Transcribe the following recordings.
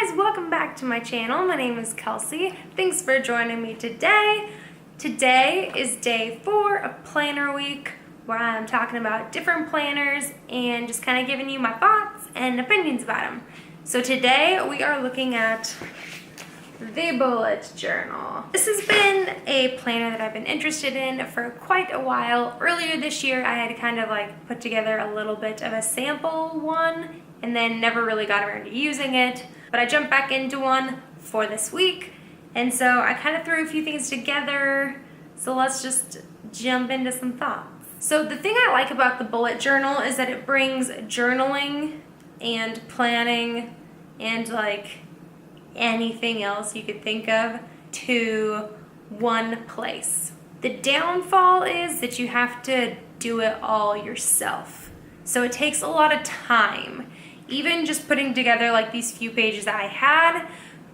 guys, welcome back to my channel. My name is Kelsey. Thanks for joining me today. Today is day 4 of Planner Week, where I'm talking about different planners and just kind of giving you my thoughts and opinions about them. So today we are looking at the bullet journal. This has been a planner that I've been interested in for quite a while. Earlier this year I had kind of like put together a little bit of a sample one and then never really got around to using it, but I jumped back into one for this week, and so I kind of threw a few things together. So let's just jump into some thoughts. So the thing I like about the bullet journal is that it brings journaling and planning and like anything else you could think of to one place. The downfall is that you have to do it all yourself. So it takes a lot of time. Even just putting together like these few pages I had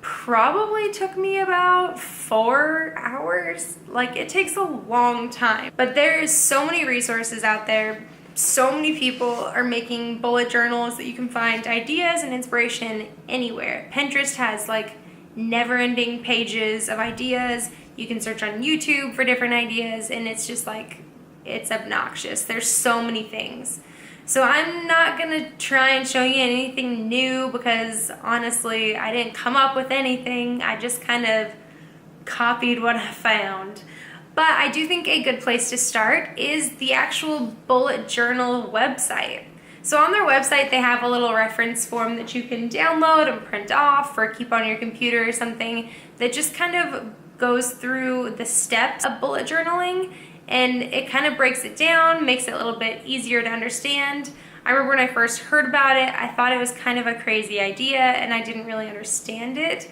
probably took me about 4 hours. Like, it takes a long time. But there's so many resources out there. So many people are making bullet journals that you can find ideas and inspiration anywhere. Pinterest has like never-ending pages of ideas. You can search on YouTube for different ideas, and it's just like, it's obnoxious. There's so many things. So I'm not gonna try and show you anything new because honestly, I didn't come up with anything. I just kind of copied what I found. But I do think a good place to start is the actual bullet journal website. So on their website, they have a little reference form that you can download and print off or keep on your computer or something that just kind of goes through the steps of bullet journaling, and it kind of breaks it down, makes it a little bit easier to understand. I remember when I first heard about it, I thought it was kind of a crazy idea and I didn't really understand it,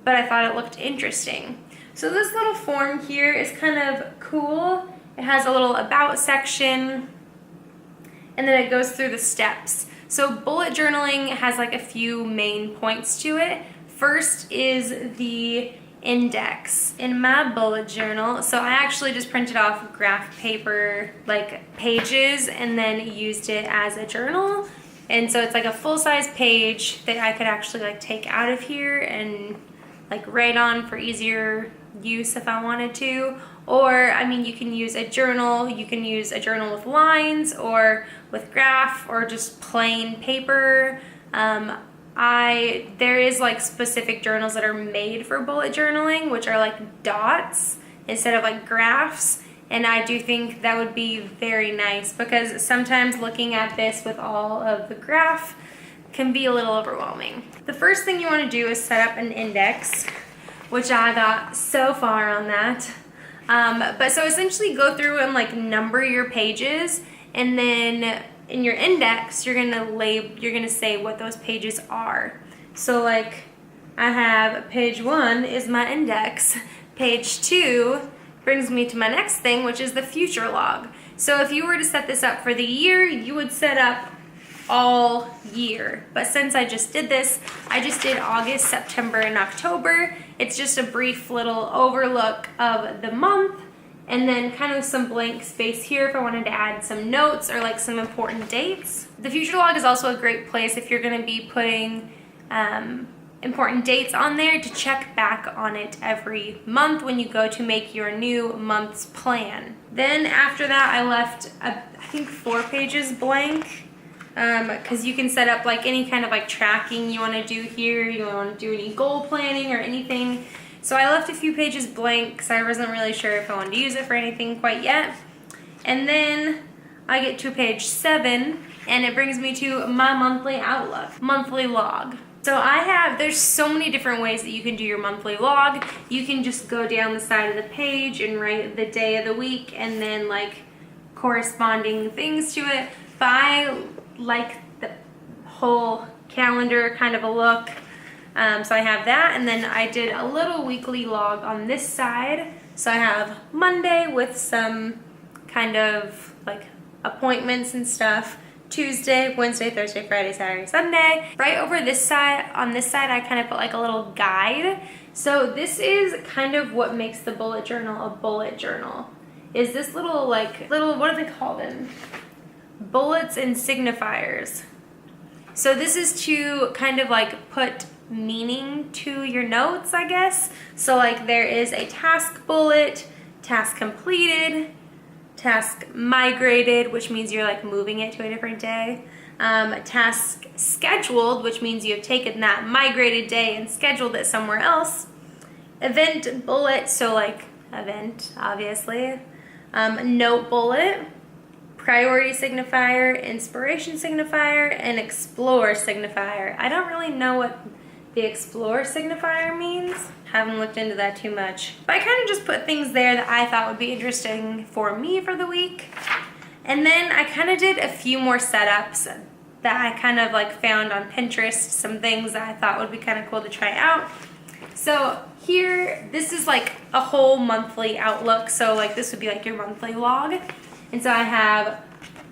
but I thought it looked interesting. So this little form here is kind of cool. It has a little about section, and then it goes through the steps. So bullet journaling has like a few main points to it. First is the index. In my bullet journal, so I actually just printed off graph paper like pages and then used it as a journal, and so it's like a full-size page that I could actually like take out of here and like write on for easier use if I wanted to. Or I mean, you can use a journal, you can use a journal with lines or with graph or just plain paper. There is like specific journals that are made for bullet journaling, which are like dots instead of like graphs, and I do think that would be very nice because sometimes looking at this with all of the graph can be a little overwhelming. The first thing you want to do is set up an index, which I got so far on that. But so essentially go through and like number your pages, and then in your index, you're gonna say what those pages are. So like, I have page 1 is my index. Page 2 brings me to my next thing, which is the future log. So if you were to set this up for the year, you would set up all year. But since I just did this, I just did August, September, and October. It's just a brief little overlook of the month, and then kind of some blank space here if I wanted to add some notes or like some important dates. The future log is also a great place if you're gonna be putting important dates on there to check back on it every month when you go to make your new month's plan. Then after that, I left, I think 4 pages blank, because you can set up like any kind of like tracking you wanna do here, you wanna do any goal planning or anything. So I left a few pages blank because I wasn't really sure if I wanted to use it for anything quite yet. And then I get to page 7, and it brings me to my monthly outlook, monthly log. So there's so many different ways that you can do your monthly log. You can just go down the side of the page and write the day of the week and then like corresponding things to it. But I like the whole calendar kind of a look. So I have that, and then I did a little weekly log on this side. So I have Monday with some kind of like appointments and stuff. Tuesday, Wednesday, Thursday, Friday, Saturday, Sunday. Right over this side, on this side, I kind of put like a little guide. So this is kind of what makes the bullet journal a bullet journal. Is this little, what do they call them? Bullets and signifiers. So this is to kind of like put meaning to your notes, I guess. So like there is a task bullet, task completed, task migrated, which means you're like moving it to a different day. Task scheduled, which means you have taken that migrated day and scheduled it somewhere else. Event bullet, so like event, obviously. Note bullet, priority signifier, inspiration signifier, and explore signifier. I don't really know what the explore signifier means. Haven't looked into that too much. But I kind of just put things there that I thought would be interesting for me for the week. And then I kind of did a few more setups that I kind of like found on Pinterest, some things that I thought would be kind of cool to try out. So here, this is like a whole monthly outlook. So like this would be like your monthly log. And so I have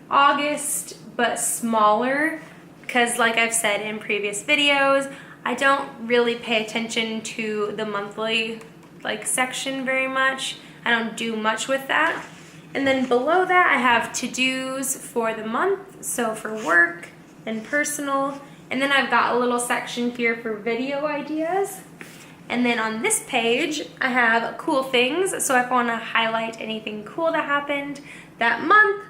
August, but smaller, because like I've said in previous videos, I don't really pay attention to the monthly like section very much. I don't do much with that. And then below that I have to-dos for the month, so for work and personal. And then I've got a little section here for video ideas. And then on this page I have cool things, so if I want to highlight anything cool that happened that month.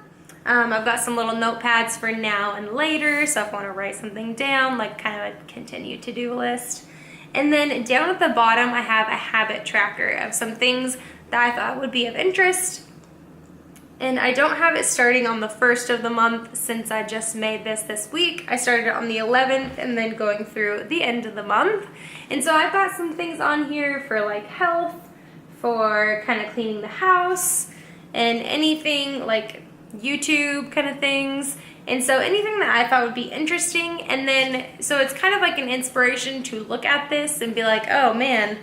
I've got some little notepads for now and later, so if I want to write something down, like kind of a continued to-do list. And then down at the bottom I have a habit tracker of some things that I thought would be of interest. And I don't have it starting on the 1st of the month since I just made this week. I started it on the 11th and then going through the end of the month. And so I've got some things on here for like health, for kind of cleaning the house, and anything like YouTube kind of things. And so anything that I thought would be interesting. And then, so it's kind of like an inspiration to look at this and be like, oh man,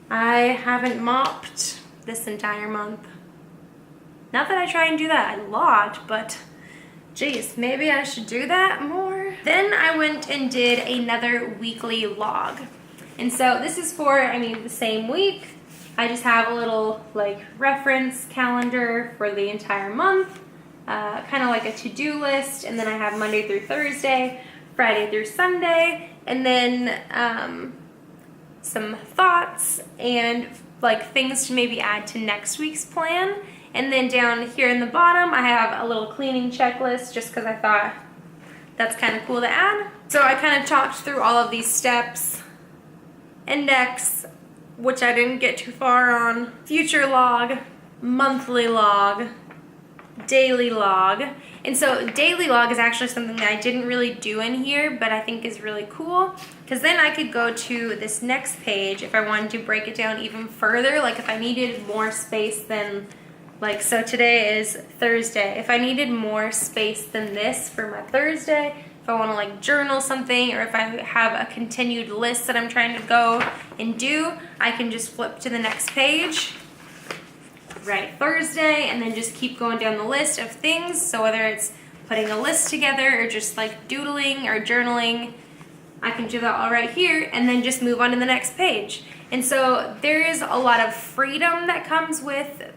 I haven't mopped this entire month. Not that I try and do that a lot, but geez, maybe I should do that more. Then I went and did another weekly log. And so this is for, the same week. I just have a little like reference calendar for the entire month, kind of like a to-do list. And then I have Monday through Thursday, Friday through Sunday, and then some thoughts and like things to maybe add to next week's plan. And then down here in the bottom, I have a little cleaning checklist just because I thought that's kind of cool to add. So I kind of talked through all of these steps. Index, which I didn't get too far on. Future log, monthly log, daily log. And so daily log is actually something that I didn't really do in here, but I think is really cool. Because then I could go to this next page if I wanted to break it down even further. Like if I needed more space than... Like, so today is Thursday. If I needed more space than this for my Thursday, if I want to like journal something, or if I have a continued list that I'm trying to go and do, I can just flip to the next page, write Thursday, and then just keep going down the list of things. So whether it's putting a list together or just like doodling or journaling, I can do that all right here and then just move on to the next page. And so there is a lot of freedom that comes with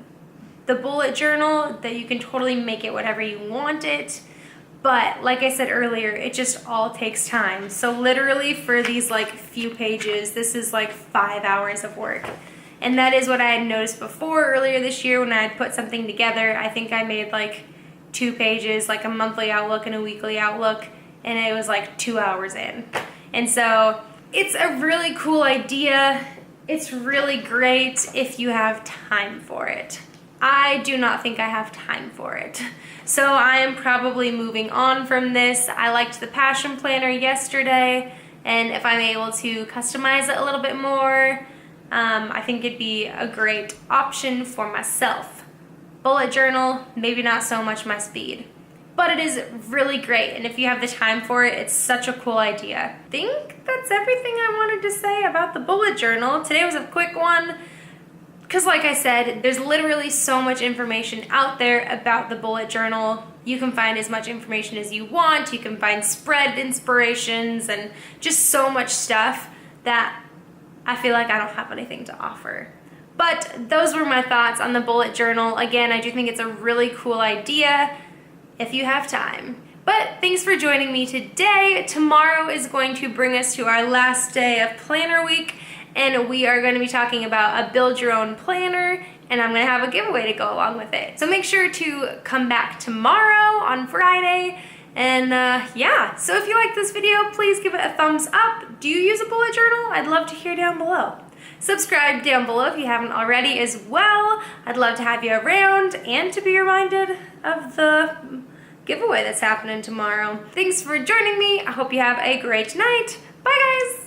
the bullet journal, that you can totally make it whatever you want it. But like I said earlier, it just all takes time. So literally for these like few pages, this is like 5 hours of work. And that is what I had noticed before earlier this year when I had put something together. I think I made like 2 pages, like a monthly outlook and a weekly outlook, and it was like 2 hours in. And so it's a really cool idea. It's really great if you have time for it. I do not think I have time for it. So I am probably moving on from this. I liked the Passion Planner yesterday, and if I'm able to customize it a little bit more, I think it'd be a great option for myself. Bullet journal, maybe not so much my speed, but it is really great, and if you have the time for it, it's such a cool idea. I think that's everything I wanted to say about the bullet journal. Today was a quick one. Because like I said, there's literally so much information out there about the bullet journal. You can find as much information as you want. You can find spread inspirations and just so much stuff that I feel like I don't have anything to offer. But those were my thoughts on the bullet journal. Again, I do think it's a really cool idea if you have time. But thanks for joining me today. Tomorrow is going to bring us to our last day of planner week, and we are going to be talking about a build your own planner, and I'm going to have a giveaway to go along with it. So make sure to come back tomorrow on Friday. And yeah, so if you like this video, please give it a thumbs up. Do you use a bullet journal? I'd love to hear down below. Subscribe down below if you haven't already as well. I'd love to have you around and to be reminded of the giveaway that's happening tomorrow. Thanks for joining me. I hope you have a great night. Bye guys!